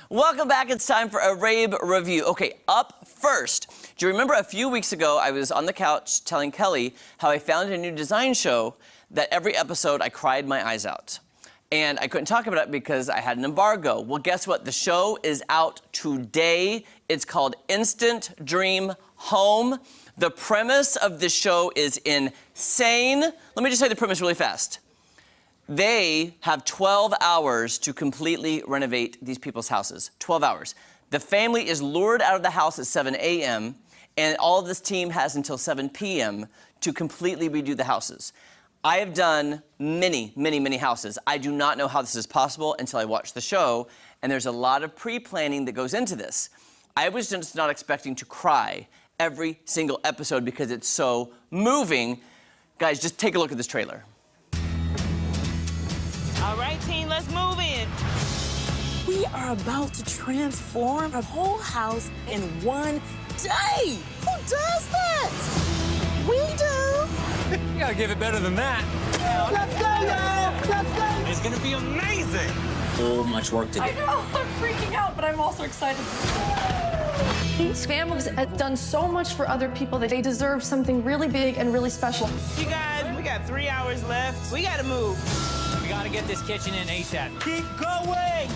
Welcome back. It's time for a rave review. Okay, up first. Do you remember a few weeks ago I was on the couch telling Kelly how I found a new design show that every episode I cried my eyes out. And I couldn't talk about it because I had an embargo. Well, guess what? The show is out today. It's called Instant Dream Home. The premise of the show is insane. Let me just say the premise really fast. They have 12 hours to completely renovate these people's houses. 12 hours. The family is lured out of the house at 7 a.m., and all of this team has until 7 p.m. to completely redo the houses. I have done many, many, many houses. I do not know how this is possible until I watch the show, and there's a lot of pre-planning that goes into this. I was just not expecting to cry every single episode because it's so moving. Guys, just take a look at this trailer. All right, team, let's move in. We are about to transform a whole house in one day. Who does that? We do. You gotta give it better than that. Let's go, y'all. Let's go. It's gonna be amazing. So much work to do. I know, I'm freaking out, but I'm also excited. These families have done so much for other people that they deserve something really big and really special. You guys, we got 3 hours left. We gotta move. We gotta get this kitchen in ASAP. Keep going.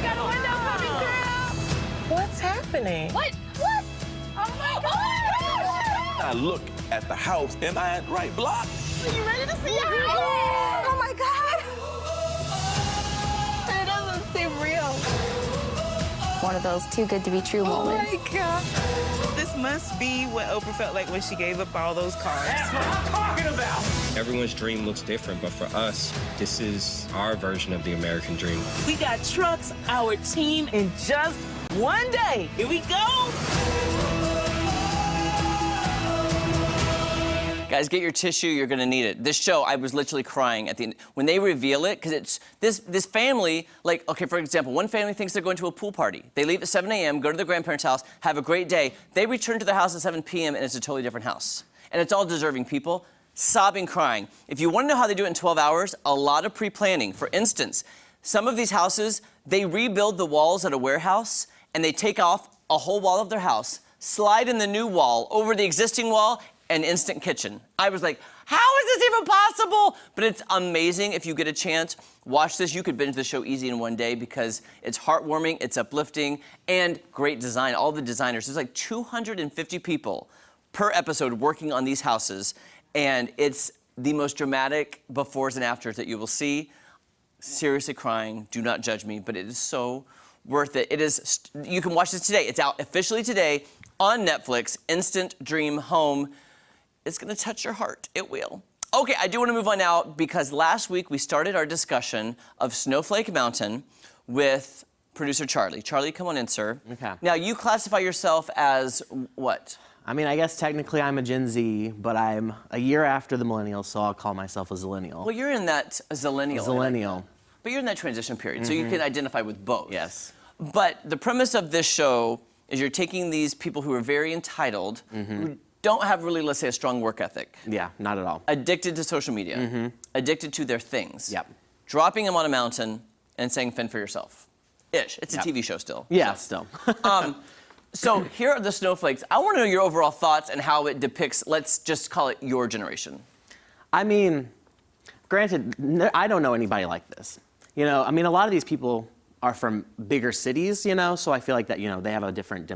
Got a window coming through. What's happening? What? What? Oh my God! I look at the house, am I at the right block? Are you ready to see it? Oh my God. It doesn't seem real. One of those too good to be true moments. Oh my God. This must be what Oprah felt like when she gave up all those cars. That's what I'm talking about. Everyone's dream looks different, but for us, this is our version of the American dream. We got trucks, our team, in just one day. Here we go. Guys, get your tissue, you're gonna need it. This show, I was literally crying at the end. When they reveal it, because it's this family, like, okay, for example, one family thinks they're going to a pool party. They leave at 7 a.m., go to their grandparents' house, have a great day. They return to their house at 7 p.m., and it's a totally different house. And it's all deserving people, sobbing, crying. If you wanna know how they do it in 12 hours, a lot of pre-planning. For instance, some of these houses, they rebuild the walls at a warehouse, and they take off a whole wall of their house, slide in the new wall over the existing wall, an instant kitchen. I was like, how is this even possible? But it's amazing. If you get a chance, watch this. You could binge the show easy in one day because it's heartwarming, it's uplifting, and great design. All the designers, there's like 250 people per episode working on these houses, and it's the most dramatic befores and afters that you will see. Seriously crying, do not judge me, but it is so worth it. It is, you can watch this today. It's out officially today on Netflix, Instant Dream Home. It's gonna touch your heart, it will. Okay, I do wanna move on now because last week we started our discussion of Snowflake Mountain with producer Charlie. Charlie, come on in, sir. Okay. Now, you classify yourself as what? I mean, I guess technically I'm a Gen Z, but I'm a year after the millennials, so I'll call myself a zillennial. Well, you're in that zillennial. Zillennial. But you're in that transition period, so you can identify with both. Yes. But the premise of this show is you're taking these people who are very entitled, who don't have really, let's say, a strong work ethic. Yeah, not at all. Addicted to social media, addicted to their things. Yep. Dropping them on a mountain and saying, fend for yourself. Ish. It's a TV show still. Yeah, so. still. So here are the snowflakes. I want to know your overall thoughts and how it depicts, let's just call it your generation. I mean, granted, I don't know anybody like this. You know, I mean, a lot of these people are from bigger cities, you know, so I feel like that, you know, they have a different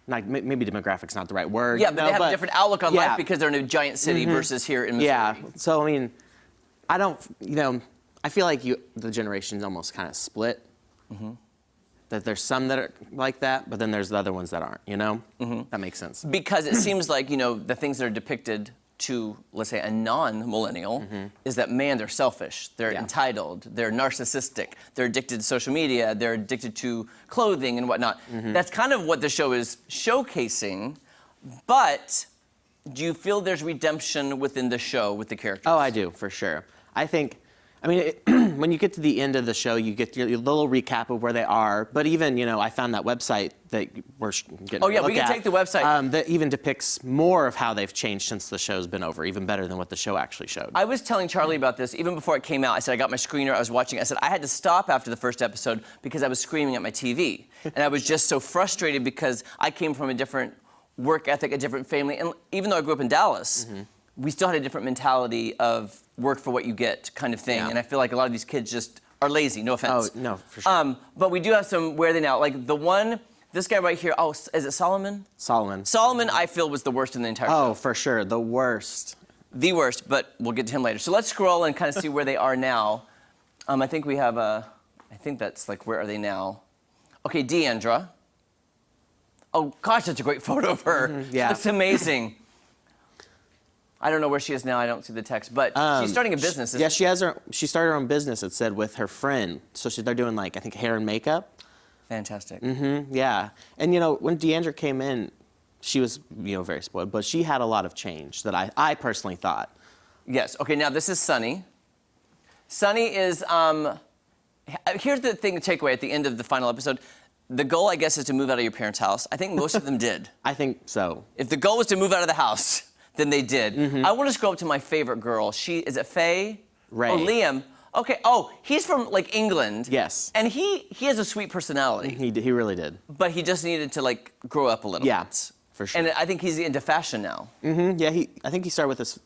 maybe demographic's not the right word. Yeah, but they have a different outlook on life because they're in a giant city versus here in Missouri. Yeah, so I mean, I don't, you know, I feel like the generation's almost kind of split. That there's some that are like that, but then there's the other ones that aren't, you know? That makes sense. Because it seems like, you know, the things that are depicted to, let's say, a non-millennial is that, man, they're selfish, they're entitled, they're narcissistic, they're addicted to social media, they're addicted to clothing and whatnot. That's kind of what the show is showcasing, but do you feel there's redemption within the show with the characters? Oh, I do, for sure. I think, I mean, when you get to the end of the show, you get your little recap of where they are. But even, I found that website that we're getting. Oh, yeah, to we look can at, take the website. that even depicts more of how they've changed since the show's been over, even better than what the show actually showed. I was telling Charlie about this even before it came out. I said I got my screener, I was watching it. I said I had to stop after the first episode because I was screaming at my TV. And I was just so frustrated because I came from a different work ethic, a different family. And even though I grew up in Dallas, we still had a different mentality of work for what you get kind of thing. Yeah. And I feel like a lot of these kids just are lazy, no offense. Oh, no, for sure. But we do have some where are they now. Like the one, this guy right here, oh, is it Solomon? Solomon. Solomon, I feel, was the worst in the entire show. Oh, for sure, the worst. The worst, but we'll get to him later. So let's scroll and kind of see where they are now. I think we have I think that's like, where are they now? Okay, Deandra. Oh, gosh, that's a great photo of her. yeah. Looks amazing. I don't know where she is now. I don't see the text, but she's starting a business. Yeah, she started her own business, it said, with her friend. So they're doing, like, I think, hair and makeup. Fantastic. Yeah. And, when Deandra came in, she was, very spoiled, but she had a lot of change that I personally thought. Yes. Okay, now this is Sunny. Sunny is, here's the thing to take away at the end of the final episode. The goal, I guess, is to move out of your parents' house. I think most of them did. I think so. If the goal was to move out of the house, then they did. I want to scroll up to my favorite girl. Is it Faye? Ray. Oh, Liam. Okay. Oh, he's from like England. Yes. And he has a sweet personality. He really did. But he just needed to like grow up a little Yeah, bit. for sure. And I think he's into fashion now. Yeah, I think he started with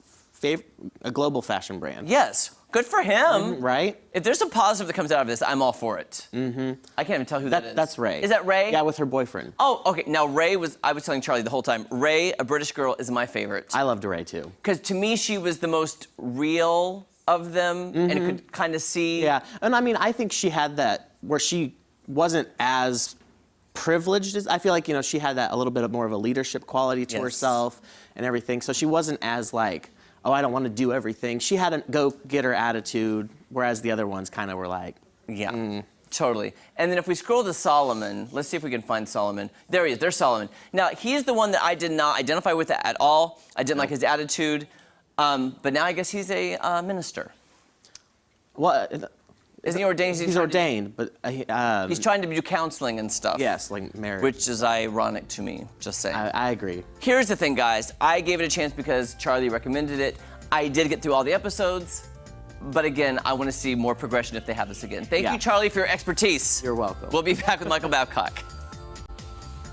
a global fashion brand. Yes. Good for him. Right? If there's a positive that comes out of this, I'm all for it. I can't even tell who that is. That's Ray. Is that Ray? Yeah, with her boyfriend. Oh, okay. Now I was telling Charlie the whole time, Ray, a British girl, is my favorite. I loved Ray, too. Because to me, she was the most real of them and could kind of see. Yeah, and I mean, I think she had that where she wasn't as privileged as, I feel like, she had that a little bit more of a leadership quality to Yes. herself and everything. So she wasn't as like, oh, I don't want to do everything. She had a go-getter attitude, whereas the other ones kind of were like, Yeah, totally. And then if we scroll to Solomon, let's see if we can find Solomon. There he is, there's Solomon. Now, he's the one that I did not identify with at all. I didn't like his attitude. But now I guess he's a minister. well, Isn't he ordained? he's ordained, but He's trying to do counseling and stuff. yes, like marriage. Which is ironic to me, just saying. I agree. Here's the thing, guys. I gave it a chance because Charlie recommended it. I did get through all the episodes. But again, I want to see more progression if they have this again. Thank Yeah. you, Charlie, for your expertise. You're welcome. We'll be back with Michael Babcock.